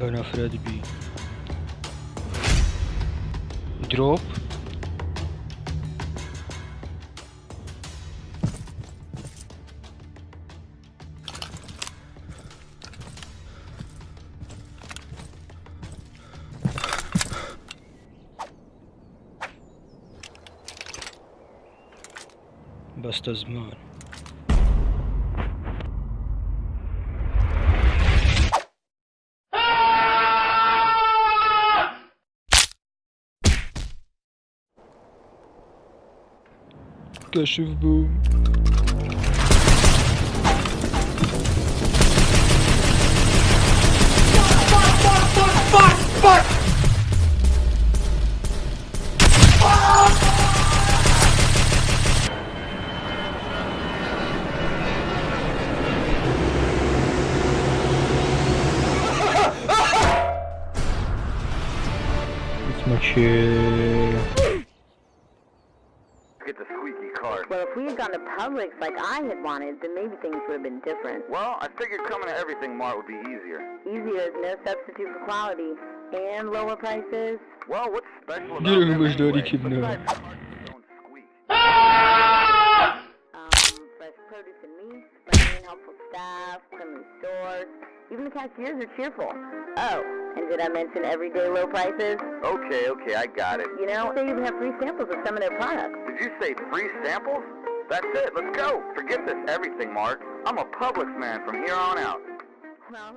بنفرد بی دروب بەستە زمان کەشف بوو Get the squeaky card. Well, if we had gone to Publix like I had wanted, then maybe things would have been different. Well, I figured coming to Everything Mart would be easier. Easier is no substitute for quality and lower prices. Well, what's special about Diyorum them başta anyway? kim ne var? Besides the cards don't squeak. Fresh produce and meat, friendly and helpful staff, friendly stores. Even the cashiers are cheerful. Oh, and did I mention everyday low prices? Okay, I got it. You know, they even have free samples of some of their products. Did you say free samples? That's it, let's go. Forget this Everything Mart. I'm a Publix man from here on out. Well,